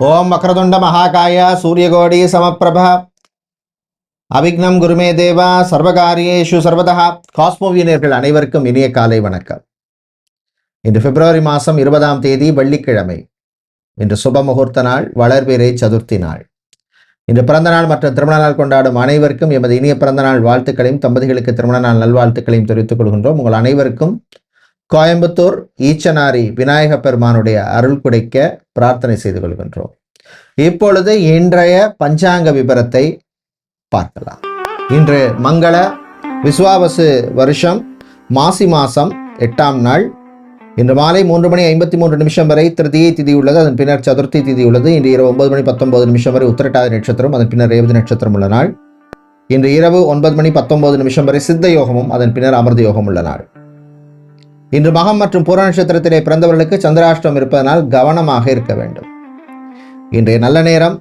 ஓம் வக்ரதுண்ட மகாகாய சூரியகோடி சமப்பிரபா அவிக்னம் குருமே தேவா சர்வகாரியேஷு சர்வதா. காஸ்மோவியனர்கள் அனைவருக்கும் இனிய காலை வணக்கம். இன்று பிப்ரவரி மாதம் 20ஆம் தேதி வெள்ளிக்கிழமை. இன்று சுப முகூர்த்த நாள், வளர்பிறை சதுர்த்தி நாள். இன்று பிறந்த நாள் மற்றும் திருமண நாள் கொண்டாடும் அனைவருக்கும் எமது இனிய பிறந்த நாள் வாழ்த்துக்களையும், தம்பதிகளுக்கு திருமண நாள் நல்வாழ்த்துக்களையும் தெரிவித்துக் கொள்கின்றோம். உங்கள் அனைவருக்கும் கோயம்புத்தூர் ஈச்சனாரி விநாயக பெருமானுடைய அருள் கிடைக்க பிரார்த்தனை செய்து கொள்கின்றோம். இப்பொழுது இன்றைய பஞ்சாங்க விபரத்தை பார்க்கலாம். இன்று மங்கள விஸ்வாவசு வருஷம் மாசி மாசம் 8ஆம் நாள். இன்று மாலை 3:53 வரை திருதியை திதி உள்ளது. அதன் பின்னர் சதுர்த்தி திதி உள்ளது. இன்று இரவு 9:19 வரை உத்திரட்டாதி நட்சத்திரம், அதன் பின்னர் ரேவதி நட்சத்திரம் உள்ள நாள். இன்று இரவு 9:19 வரை சித்த யோகமும், அதன் பின்னர் அமிர்த யோகம் உள்ள நாள். இன்று மகம் மற்றும் பூர நட்சத்திரத்திலே பிறந்தவர்களுக்கு சந்திராஷ்டம் இருப்பதனால் கவனமாக இருக்க வேண்டும். இன்றைய நல்ல நேரம்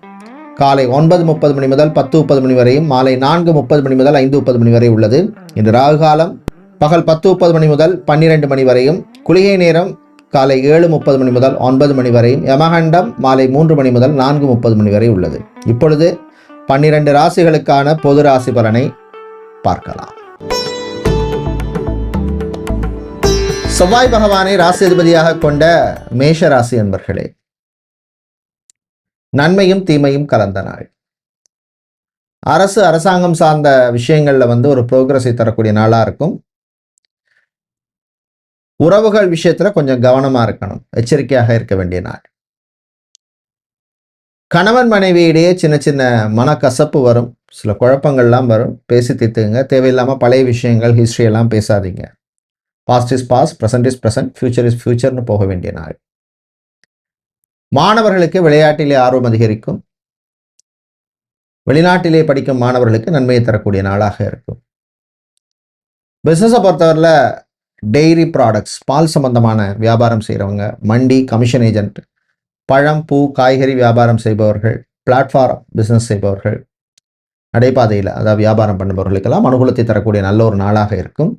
காலை 9:30 முதல் 10:30 வரையும், மாலை 4:30 முதல் 5:30 வரை உள்ளது. இன்று ராகு காலம் பகல் 10:30 முதல் 12 வரையும், குளிகை நேரம் காலை 7:30 முதல் 9 வரையும், யமகண்டம் மாலை 3 முதல் 4:30 வரை உள்ளது. இப்பொழுது 12 ராசிகளுக்கான பொது ராசி பலனை பார்க்கலாம். செவ்வாய் பகவானை ராசி அதிபதியாக கொண்ட மேஷ ராசி அன்பர்களே, நன்மையும் தீமையும் கலந்த நாள். அரசாங்கம் சார்ந்த விஷயங்கள்ல ஒரு ப்ரோக்ரஸை தரக்கூடிய நாளா இருக்கும். உறவுகள் விஷயத்துல கொஞ்சம் கவனமா இருக்கணும், எச்சரிக்கையாக இருக்க வேண்டிய நாள். கணவன் மனைவியிடையே சின்ன சின்ன மனக்கசப்பு வரும், சில குழப்பங்கள்லாம் வரும். பேசி தீர்த்துங்க. தேவையில்லாம பழைய விஷயங்கள், ஹிஸ்டரி எல்லாம் பேசாதீங்க. Past is past, present is present, future is ஃபியூச்சர்னு போக வேண்டிய நாள். மாணவர்களுக்கு விளையாட்டிலே ஆர்வம் அதிகரிக்கும். வெளிநாட்டிலே படிக்கும் மாணவர்களுக்கு நன்மையை தரக்கூடிய நாளாக இருக்கும். பிஸ்னஸை பொறுத்தவரையில் டெய்ரி ப்ராடக்ட்ஸ், பால் சம்பந்தமான வியாபாரம் செய்கிறவங்க, மண்டி, கமிஷன் ஏஜென்ட், பழம், பூ, காய்கறி வியாபாரம் செய்பவர்கள், பிளாட்ஃபார்ம் பிஸ்னஸ் செய்பவர்கள், நடைபாதையில் அதாவது வியாபாரம் பண்ணுபவர்களுக்கெல்லாம் அனுகூலத்தை தரக்கூடிய நல்ல ஒரு நாளாக இருக்கும்.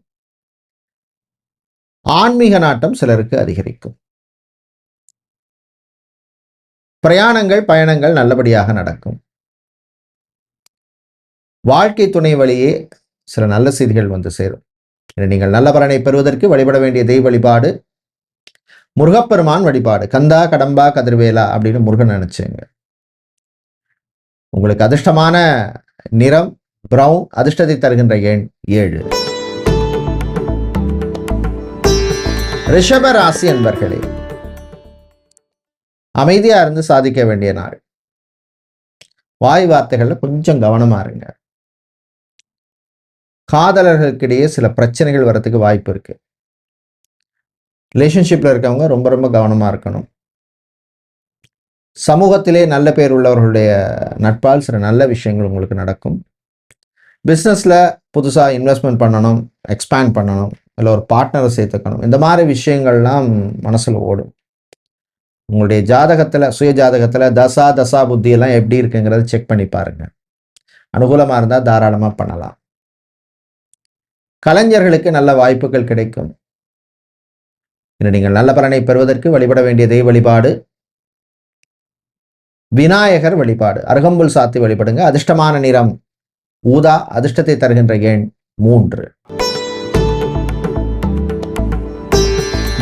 ஆன்மீக நாட்டம் சிலருக்கு அதிகரிக்கும். பிரயாணங்கள், பயணங்கள் நல்லபடியாக நடக்கும். வாழ்க்கை துணை வழியே சில நல்ல செய்திகள் வந்து சேரும். நீங்கள் நல்ல பலனை பெறுவதற்கு வழிபட வேண்டிய தெய்வ வழிபாடு முருகப்பெருமான் வழிபாடு. கந்தா கடம்பா கதிர்வேலா அப்படின்னு முருகன் நினைச்சுங்க. உங்களுக்கு அதிர்ஷ்டமான நிறம் பிரவுன், அதிர்ஷ்டத்தை தருகின்ற எண் 7. ரிஷப ராசி அன்பர்களே, அமைதியா இருந்து சாதிக்க வேண்டிய நாள். வாய் வார்த்தைகள்ல கொஞ்சம் கவனமா இருங்க. காதலர்களுக்கிடையே சில பிரச்சனைகள் வரதுக்கு வாய்ப்பு இருக்கு. ரிலேஷன்ஷிப்ல இருக்கவங்க ரொம்ப ரொம்ப கவனமா இருக்கணும். சமூகத்திலே நல்ல பேர் உள்ளவர்களுடைய நட்பால் சில நல்ல விஷயங்கள் உங்களுக்கு நடக்கும். பிஸ்னஸ்ல புதுசா இன்வெஸ்ட்மெண்ட் பண்ணணும், எக்ஸ்பேண்ட் பண்ணணும், இல்லை ஒரு பார்ட்னரை சேர்த்துக்கணும். இந்த மாதிரி விஷயங்கள்லாம் மனசில் ஓடும். உங்களுடைய ஜாதகத்தில், சுய ஜாதகத்தில் தசா புத்தியெல்லாம் எப்படி இருக்குங்கிறத செக் பண்ணி பாருங்க. அனுகூலமாக இருந்தால் தாராளமாக பண்ணலாம். கலைஞர்களுக்கு நல்ல வாய்ப்புகள் கிடைக்கும். நீங்கள் நல்ல பலனை பெறுவதற்கு வழிபட வேண்டிய தெய்வ வழிபாடு விநாயகர் வழிபாடு. அருகம்புல் சாத்தி வழிபடுங்க. அதிர்ஷ்டமான நிறம் ஊதா, அதிர்ஷ்டத்தை தருகின்ற எண் 3.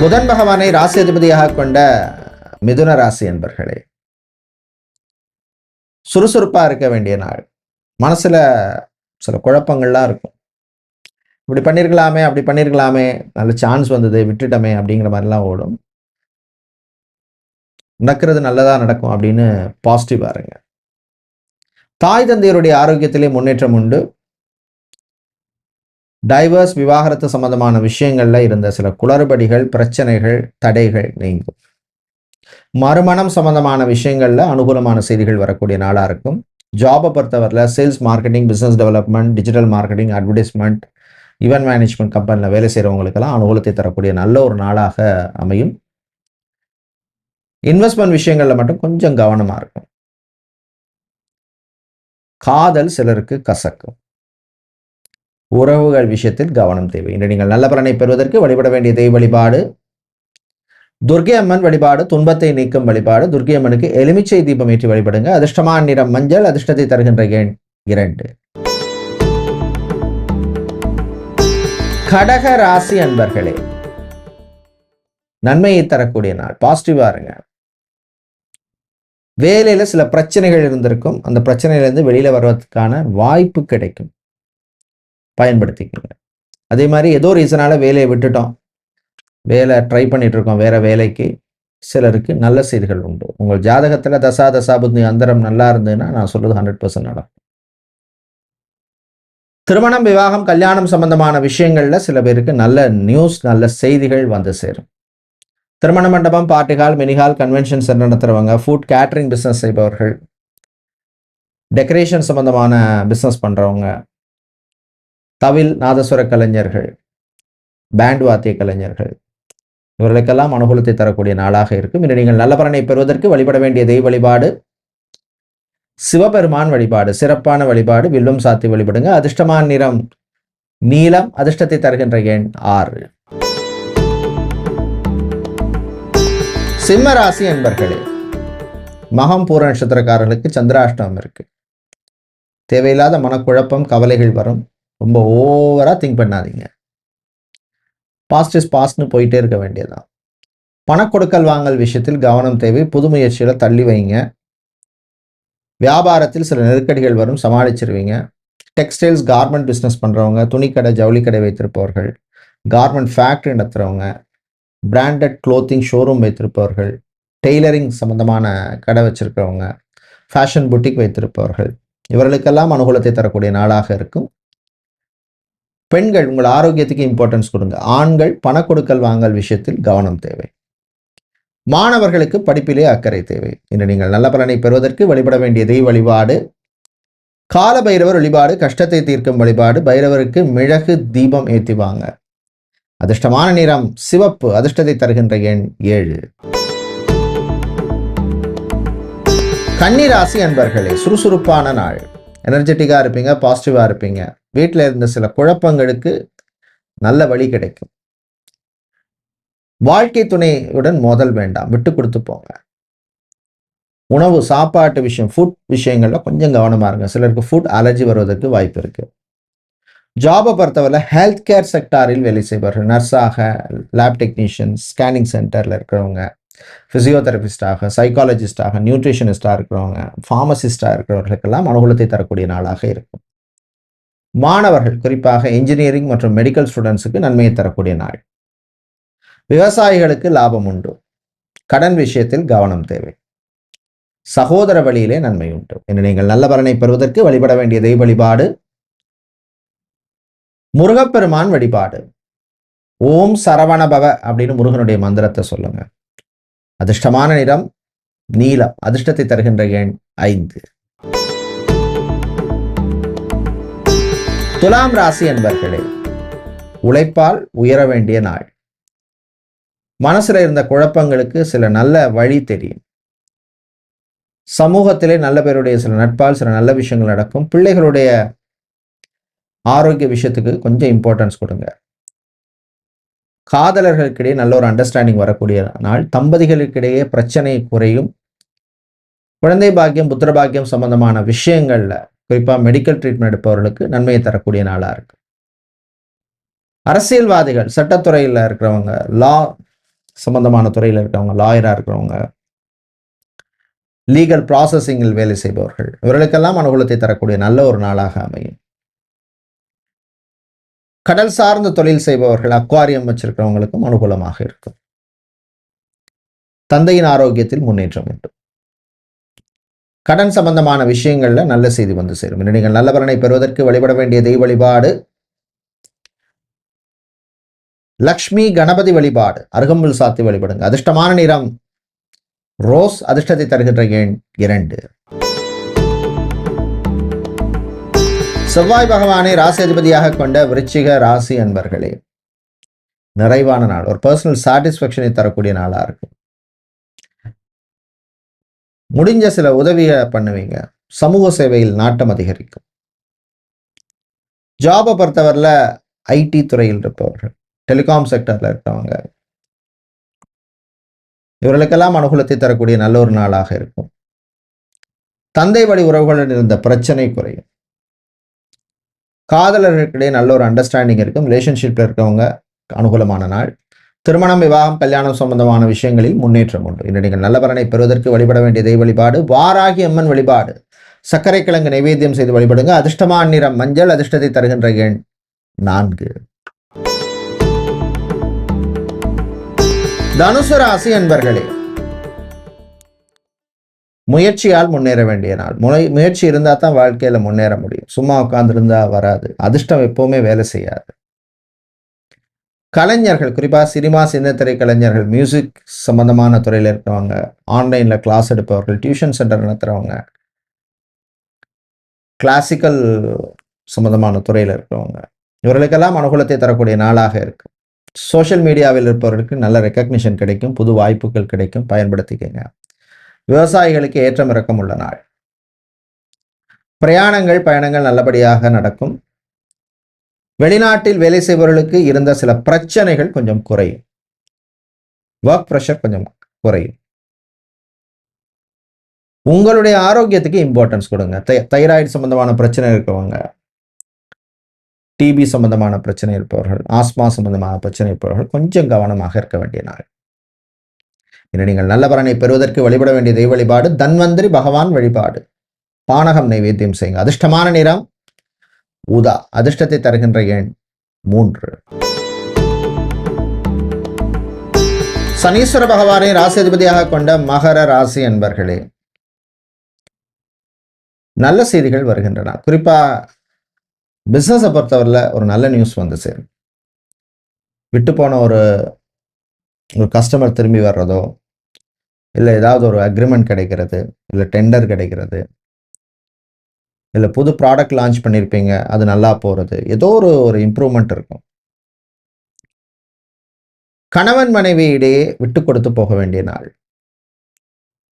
புதன் பகவானை ராசி அதிபதியாக கொண்ட மிதுன ராசி என்பர்களே, சுறுசுறுப்பா இருக்க வேண்டிய நாள். மனசுல சில குழப்பங்கள்லாம் இருக்கும். இப்படி பண்ணிருக்கலாமே, அப்படி பண்ணிருக்கலாமே, நல்ல சான்ஸ் வந்தது, விட்டுட்டமே அப்படிங்கிற மாதிரிலாம் ஓடும். நடக்கிறது நல்லதா நடக்கும் அப்படின்னு பாசிட்டிவா இருங்க. தாய் தந்தையருடைய ஆரோக்கியத்திலே முன்னேற்றம் உண்டு. டைவர்ஸ், விவாகரத்து சம்பந்தமான விஷயங்கள்ல இருந்த சில குளறுபடிகள், பிரச்சனைகள், தடைகள் நீங்கும். மறுமணம் சம்பந்தமான விஷயங்கள்ல அனுகூலமான செய்திகள் வரக்கூடிய நாளா இருக்கும். ஜாபை பொறுத்தவரையில் sales, marketing, business development, digital marketing, advertisement, event management கம்பெனியில் வேலை செய்கிறவங்களுக்கெல்லாம் அனுகூலத்தை தரக்கூடிய நல்ல ஒரு நாளாக அமையும். இன்வெஸ்ட்மெண்ட் விஷயங்கள்ல மட்டும் கொஞ்சம் கவனமா இருக்கும். காதல் சிலருக்கு கசக்கும். உறவுகள் விஷயத்தில் கவனம் தேவை. இன்று நீங்கள் நல்ல பலனை பெறுவதற்கு வழிபட வேண்டிய தெய்வ வழிபாடு துர்க்கை அம்மன் வழிபாடு துன்பத்தை நீக்கும் வழிபாடு. துர்க்கை அம்மனுக்கு எலுமிச்சை தீபம் ஏற்றி வழிபடுங்க. அதிர்ஷ்டமான நிறம் மஞ்சள். அதிர்ஷ்டத்தை தருகின்ற எண் 2. கடக ராசி அன்பர்களே, நன்மையை தரக்கூடிய நாள். பாசிட்டிவா இருங்க. வேலையில சில பிரச்சனைகள் இருந்திருக்கும். அந்த பிரச்சனையிலிருந்து வெளியில வர்றதுக்கான வாய்ப்பு கிடைக்கும். பயன்படுத்திக்கோங்க. அதே மாதிரி ஏதோ ரீசனால வேலையை விட்டுட்டோம், வேலை ட்ரை பண்ணிட்டு இருக்கோம் வேற வேலைக்கு, சிலருக்கு நல்ல செய்திகள் உண்டு. உங்கள் ஜாதகத்துல தசாபுத்தி அந்தரம் நல்லா இருந்ததுன்னா நான் சொல்றது 100% நடக்கும். திருமணம், விவாகம், கல்யாணம் சம்பந்தமான விஷயங்கள்ல சில பேருக்கு நல்ல நியூஸ், நல்ல செய்திகள் வந்து சேரும். திருமண மண்டபம், party hall, mini hall, convention centre நடத்துறவங்க, ஃபுட் கேட்டரிங் பிஸ்னஸ் செய்பவர்கள், டெக்கரேஷன் சம்பந்தமான பிஸ்னஸ் பண்றவங்க, தவில் நாதஸ்வர கலைஞர்கள், பேண்ட் வாத்திய கலைஞர்கள், இவர்களுக்கெல்லாம் அனுகூலத்தை தரக்கூடிய நாளாக இருக்கும். இன்று நீங்கள் நல்ல பலனை பெறுவதற்கு வழிபட வேண்டிய தெய்வ வழிபாடு சிவபெருமான் வழிபாடு. சிறப்பான வழிபாடு. வில்லும் சாத்தி வழிபடுங்க. அதிர்ஷ்டமான நிறம் நீலம். அதிர்ஷ்டத்தை தருகின்ற எண் 6. சிம்ம ராசி என்பர்களே, மகம் பூர நட்சத்திரக்காரர்களுக்கு சந்திராஷ்டமம் இருக்கு. தேவையில்லாத மனக்குழப்பம், கவலைகள் வரும். ரொம்ப ஓவரா திங்க் பண்ணாதீங்க. பாஸ்ட் இஸ் பாஸ்ட்னு போயிட்டே இருக்க வேண்டியதுதான். பணக்கொடுக்கல் வாங்கல் விஷயத்தில் கவனம் தேவை. புது முயற்சியில தள்ளி வைங்க. வியாபாரத்தில் சில நெருக்கடிகள் வரும், சமாளிச்சிருவீங்க. டெக்ஸ்டைல்ஸ், கார்மெண்ட் பிஸ்னஸ் பண்றவங்க, துணிக்கடை, ஜவுளிக்கடை வைத்திருப்பவர்கள், கார்மெண்ட் ஃபேக்டரி நடத்துறவங்க, பிராண்டட் க்ளோத்திங் ஷோரூம் வைத்திருப்பவர்கள், டெய்லரிங் சம்பந்தமான கடை வச்சிருக்கிறவங்க, ஃபேஷன் புட்டிக் வைத்திருப்பவர்கள், இவர்களுக்கெல்லாம் அனுகூலத்தை தரக்கூடிய நாளாக இருக்கும். பெண்கள் உங்கள் ஆரோக்கியத்துக்கு இம்பார்ட்டன்ஸ் கொடுங்க. ஆண்கள் பணக்கொடுக்கல் வாங்கல் விஷயத்தில் கவனம் தேவை. மாணவர்களுக்கு படிப்பிலே அக்கறை தேவை. இன்று நீங்கள் நல்ல பலனை பெறுவதற்கு வழிபட வேண்டிய தெய்வ வழிபாடு கால பைரவர் வழிபாடு. கஷ்டத்தை தீர்க்கும் வழிபாடு. பைரவருக்கு மிளகு தீபம் ஏற்றிவாங்க. அதிர்ஷ்டமான நிறம் சிவப்பு. அதிர்ஷ்டத்தை தருகின்ற எண் 7. கன்னி ராசி அன்பர்களே, சுறுசுறுப்பான நாள். எனர்ஜெட்டிக்கா இருப்பீங்க, பாசிட்டிவா இருப்பீங்க. வீட்டில் இருந்த சில குழப்பங்களுக்கு நல்ல வழி கிடைக்கும். வாழ்க்கை துணையுடன் மோதல் வேண்டாம், விட்டு கொடுத்து போங்க. உணவு, சாப்பாட்டு விஷயம், ஃபுட் விஷயங்கள்ல கொஞ்சம் கவனமா இருங்க. சிலருக்கு ஃபுட் அலர்ஜி வருவதற்கு வாய்ப்பு இருக்கு. ஜாபை பொறுத்தவரை ஹெல்த் கேர் செக்டாரில் வேலை செய்பவர்கள், நர்ஸாக, லேப் டெக்னீஷியன், ஸ்கேனிங் சென்டர்ல இருக்கிறவங்க, பிசியோதெரபிஸ்டாக, சைக்காலஜிஸ்டாக, நியூட்ரிஷனிஸ்டாக இருக்கிறவங்க, ஃபார்மசிஸ்டாக இருக்கிறவர்களுக்கெல்லாம் அனுகூலத்தை தரக்கூடிய நாளாக இருக்கும். மாணவர்கள், குறிப்பாக இன்ஜினியரிங் மற்றும் மெடிக்கல் ஸ்டூடெண்ட்ஸுக்கு நன்மையை தரக்கூடிய நாள். விவசாயிகளுக்கு லாபம் உண்டு. கடன் விஷயத்தில் கவனம் தேவை. சகோதர வழியிலே நன்மை உண்டு. என்று நீங்கள் நல்ல பலனை பெறுவதற்கு வழிபட வேண்டிய தெய்வ வழிபாடு முருகப்பெருமான் வழிபாடு. ஓம் சரவண பவ அப்படின்னு முருகனுடைய மந்திரத்தை சொல்லுங்க. அதிர்ஷ்டமான நிறம் நீலம். அதிர்ஷ்டத்தை தருகின்ற எண் 5. துலாம் ராசி என்பர்களே, உழைப்பால் உயர வேண்டிய நாள். மனசுல இருந்த குழப்பங்களுக்கு சில நல்ல வழி தெரியும். சமூகத்திலே நல்ல பேருடைய சில நட்பால் சில நல்ல விஷயங்கள் நடக்கும். பிள்ளைகளுடைய ஆரோக்கிய விஷயத்துக்கு கொஞ்சம் இம்பார்ட்டன்ஸ் கொடுங்க. காதலர்களுக்கிடையே நல்ல ஒரு அண்டர்ஸ்டாண்டிங் வரக்கூடிய நாள். தம்பதிகளுக்கிடையே பிரச்சனை குறையும். குழந்தை பாக்கியம், புத்திர பாக்கியம் சம்பந்தமான விஷயங்கள்ல, குறிப்பா மெடிக்கல் ட்ரீட்மெண்ட் எடுப்பவர்களுக்கு நன்மையை தரக்கூடிய நாளா இருக்கு. அரசியல்வாதிகள், சட்டத்துறையில் இருக்கிறவங்க, லா சம்பந்தமான துறையில் இருக்கிறவங்க, லாயரா இருக்கிறவங்க, லீகல் ப்ராசஸிங்கில் வேலை செய்பவர்கள், இவர்களுக்கெல்லாம் அனுகூலத்தை தரக்கூடிய நல்ல ஒரு நாளாக அமையும். கடல் சார்ந்த தொழில் செய்பவர்கள், அக்வாரியம் வச்சிருக்கிறவங்களுக்கும் அனுகூலமாக இருக்கும். தந்தையின் ஆரோக்கியத்தில் முன்னேற்றம் உண்டு. கடன் சம்பந்தமான விஷயங்கள்ல நல்ல செய்தி வந்து சேரும். நீங்கள் நல்ல பலனை பெறுவதற்கு வழிபட வேண்டிய தெய்வ வழிபாடு லக்ஷ்மி கணபதி வழிபாடு. அருகம்புல் சாத்தி வழிபடுங்க. அதிர்ஷ்டமான நிறம் ரோஸ். அதிர்ஷ்டத்தை தருகின்ற எண் 2. செவ்வாய் பகவானை ராசி அதிபதியாக கொண்ட விருச்சிக ராசி அன்பர்களே, நிறைவான நாள். ஒரு பர்சனல் சாட்டிஸ்பேக்ஷனை தரக்கூடிய நாளா இருக்கும். முடிஞ்ச சில உதவியை பண்ணுவீங்க. சமூக சேவையில் நாட்டம் அதிகரிக்கும். ஜாபை பொறுத்தவரையில ஐடி துறையில் இருப்பவர்கள், டெலிகாம் செக்டர்ல இருக்கிறவங்க, இவர்களுக்கெல்லாம் அனுகூலத்தை தரக்கூடிய நல்ல ஒரு நாளாக இருக்கும். தந்தை வழி உறவுகளுடன் இருந்த பிரச்சனை குறையும். காதலர்களுக்கிடையே நல்ல ஒரு அண்டர்ஸ்டாண்டிங் இருக்கும். ரிலேஷன்ஷிப்ல இருக்கவங்க அனுகூலமான நாள். திருமணம், விவாகம், கல்யாணம் சம்பந்தமான விஷயங்களில் முன்னேற்றம் உண்டு. இன்று நீங்கள் நல்ல பலனை பெறுவதற்கு வழிபட வேண்டிய தெய்வ வழிபாடு வாராகி அம்மன் வழிபாடு. சர்க்கரை கிழங்கு நைவேத்தியம் செய்து வழிபடுங்க. அதிர்ஷ்டமான நிறம் மஞ்சள். அதிர்ஷ்டத்தை தருகின்ற எண் 4. தனுசு ராசி அன்பர்களே, முயற்சியால் முன்னேற வேண்டிய நாள். முயற்சி இருந்தா தான் வாழ்க்கையில முன்னேற முடியும். சும்மா உட்கார்ந்து இருந்தா வராது. அதிர்ஷ்டம் எப்பவுமே வேலை செய்யாது. கலைஞர்கள், குறிப்பாக சினிமா, சின்னத்திரை கலைஞர்கள், மியூசிக் சம்பந்தமான துறையில் இருக்கிறவங்க, ஆன்லைன்ல கிளாஸ் எடுப்பவர்கள், டியூஷன் சென்டர் நடத்துறவங்க, கிளாசிக்கல் சம்பந்தமான துறையில் இருக்கிறவங்க, இவர்களுக்கெல்லாம் அனுகூலத்தை தரக்கூடிய நாளாக இருக்கு. சோஷியல் மீடியாவில் இருப்பவர்களுக்கு நல்ல ரெக்கக்னிஷன் கிடைக்கும். புது வாய்ப்புகள் கிடைக்கும். பயன்படுத்திக்கங்க. விவசாயிகளுக்கு ஏற்றம் இறக்கம் உள்ள நாள். பிரயாணங்கள், பயணங்கள் நல்லபடியாக நடக்கும். வெளிநாட்டில் வேலை செய்பவர்களுக்கு இருந்த சில பிரச்சனைகள் கொஞ்சம் குறையும். ஒர்க் ப்ரெஷர் கொஞ்சம் குறையும். உங்களுடைய ஆரோக்கியத்துக்கு இம்பார்ட்டன்ஸ் கொடுங்க. தைராய்டு சம்பந்தமான பிரச்சனை இருக்கவங்க, டிபி சம்பந்தமான பிரச்சனை இருப்பவர்கள், ஆஸ்மா சம்பந்தமான பிரச்சனை இருப்பவர்கள் கொஞ்சம் கவனமாக இருக்க வேண்டிய நாள். இன்று நீங்கள் நல்ல பலனை பெறுவதற்கு வழிபட வேண்டிய தெய்வ வழிபாடு தன்வந்திரி பகவான் வழிபாடு. பானகம் நைவேத்தியம் செய்யுங்க. அதிர்ஷ்டமான நிறம் ஊதா. அதிர்ஷ்டத்தை தருகின்ற எண் 3. சனீஸ்வர பகவானை ராசிதிபதியாக கொண்ட மகர ராசி அன்பர்களே, நல்ல செய்திகள் வருகின்றன. குறிப்பா பிசினஸை பொறுத்தவரையில் ஒரு நல்ல நியூஸ் வந்து சேரும். விட்டு போன ஒரு கஸ்டமர் திரும்பி வர்றதோ, இல்லை ஏதாவது ஒரு அக்ரிமெண்ட் கிடைக்கிறது, இல்லை டெண்டர் கிடைக்கிறது, இல்லை புது ப்ராடக்ட் லான்ச் பண்ணியிருப்பீங்க, அது நல்லா போகிறது, ஏதோ ஒரு இம்ப்ரூவ்மெண்ட் இருக்கும். கணவன் மனைவி இடையே விட்டு கொடுத்து போக வேண்டிய நாள்.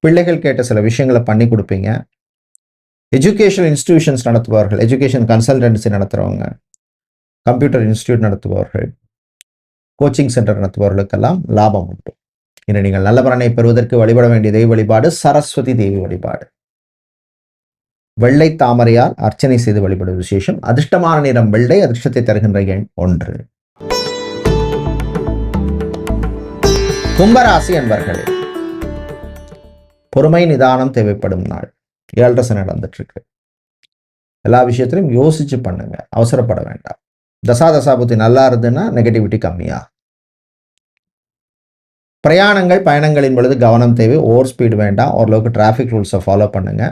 பிள்ளைகள் கேட்ட சில விஷயங்களை பண்ணி கொடுப்பீங்க. எஜுகேஷன் இன்ஸ்டிடியூஷன்ஸ் நடத்துபவர்கள், எஜுகேஷன் கன்சல்டன்சி நடத்துகிறவங்க, கம்ப்யூட்டர் இன்ஸ்டிடியூட் நடத்துபவர்கள், கோச்சிங் சென்டர் நடத்துபவர்களுக்கெல்லாம் லாபம் உண்டு. இன்று நீங்கள் நல்ல பலனை பெறுவதற்கு வழிபட வேண்டிய தெய்வ வழிபாடு சரஸ்வதி தேவி வழிபாடு. வெள்ளை தாமரையால் அர்ச்சனை செய்து வழிபடும் விசேஷம். அதிர்ஷ்டமான நிறம் வெள்ளை. அதிர்ஷ்டத்தை தருகின்ற எண் 1. கும்பராசி அன்பர்களே, பொறுமை நிதானம் தேவைப்படும் நாள். 7 சனி நடந்துட்டு இருக்கு. எல்லா விஷயத்திலும் யோசிச்சு பண்ணுங்க, அவசரப்பட வேண்டாம். தசாபுத்தி நல்லா இருந்ததுன்னா நெகட்டிவிட்டி கம்மியா. பிரயாணங்கள், பயணங்களின் பொழுது கவனம் தேவை. ஓவர் ஸ்பீடு வேண்டாம். ஓரளவுக்கு டிராஃபிக் ரூல்ஸை ஃபாலோ பண்ணுங்க.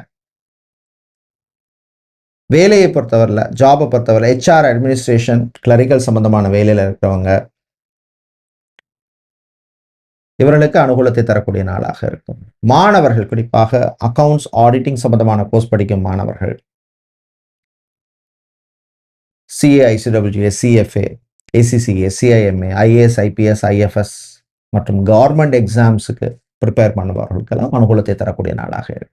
வேலையை பொறுத்தவரையில், ஜாபை பொறுத்தவரை, HR, அட்மினிஸ்ட்ரேஷன், கிளரிக்கல் சம்பந்தமான வேலையில் இருக்கிறவங்க, இவர்களுக்கு அனுகூலத்தை தரக்கூடிய நாளாக இருக்கும். மாணவர்கள், குறிப்பாக அக்கவுண்ட்ஸ், ஆடிட்டிங் சம்பந்தமான கோர்ஸ் படிக்கும் மாணவர்கள், CA, ICWA, CFA, ACCA, CIMA, IAS, IPS, IFS மற்றும் கவர்மெண்ட் எக்ஸாம்ஸுக்கு ப்ரிப்பேர் பண்ணுபவர்களுக்கெல்லாம் அனுகூலத்தை தரக்கூடிய நாளாக இருக்கும்.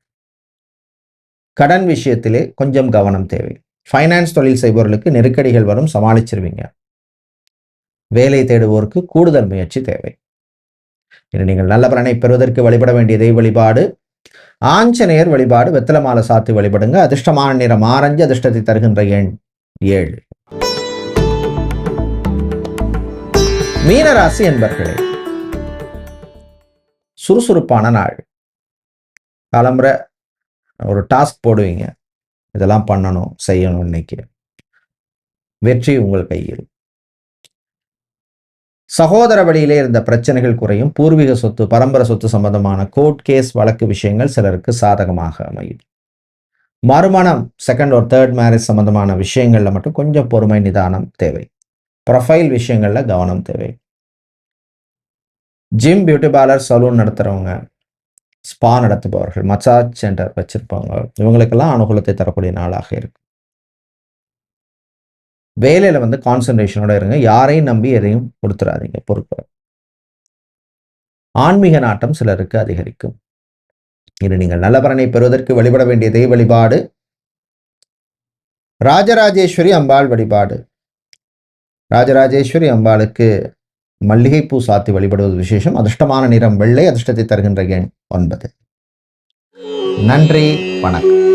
கடன் விஷயத்திலே கொஞ்சம் கவனம் தேவை. ஃபைனான்ஸ் தொழில் செய்பவர்களுக்கு நெருக்கடிகள் வரும், சமாளிச்சிருவீங்க. வேலை தேடுவோருக்கு கூடுதல் முயற்சி தேவை. இன்று நீங்கள் நல்ல பலனை பெறுவதற்கு வழிபட வேண்டிய தெய்வ வழிபாடு ஆஞ்சநேயர் வழிபாடு. வெத்தலை மாலை சாத்தி வழிபடுங்க. அதிர்ஷ்டமான நிறம் ஆரஞ்சு. அதிர்ஷ்டத்தை தருகின்ற எண் 7. மீனராசி என்பர்களே, சுறுசுறுப்பான நாள். காலம்புற ஒரு டாஸ்க் போடுவீங்க, இதெல்லாம் பண்ணணும், செய்யணும். இன்னைக்கு வெற்றி உங்கள் கையில். சகோதர வழியிலே இருந்த பிரச்சனைகள் குறையும். பூர்வீக சொத்து, பரம்பரை சொத்து சம்பந்தமான கோர்ட் கேஸ் வழக்கு விஷயங்கள் சிலருக்கு சாதகமாக அமையும். மறுமணம், செகண்ட் ஒரு தேர்ட் மேரேஜ் சம்பந்தமான விஷயங்கள்ல மட்டும் கொஞ்சம் பொறுமை நிதானம் தேவை. ப்ரொஃபைல் விஷயங்கள்ல கவனம் தேவை. ஜிம், பியூட்டி பார்லர், சலூன் நடத்துறவங்க, ஸ்பா நடத்துபவர்கள், மசாஜ் சென்டர் வச்சிருப்பவங்க, இவங்களுக்கெல்லாம் அனுகூலத்தை தரக்கூடிய நாளாக இருக்கு. வேலையில கான்சன்ட்ரேஷனோட இருங்க. யாரையும் நம்பி எதையும் கொடுத்துடாதீங்க. பொறுப்பு. ஆன்மீக நாட்டம் சிலருக்கு அதிகரிக்கும். இன்று நீங்கள் நல்ல பலனை பெறுவதற்கு வழிபட வேண்டிய தெய்வ வழிபாடு ராஜராஜேஸ்வரி அம்பாள் வழிபாடு. ராஜராஜேஸ்வரி அம்பாளுக்கு மல்லிகைப்பூ சாத்தி வழிபடுவது விசேஷம். அதிர்ஷ்டமான நிறம் வெள்ளை, அதிர்ஷ்டத்தை தருகின்ற எண் 9. நன்றி, வணக்கம்.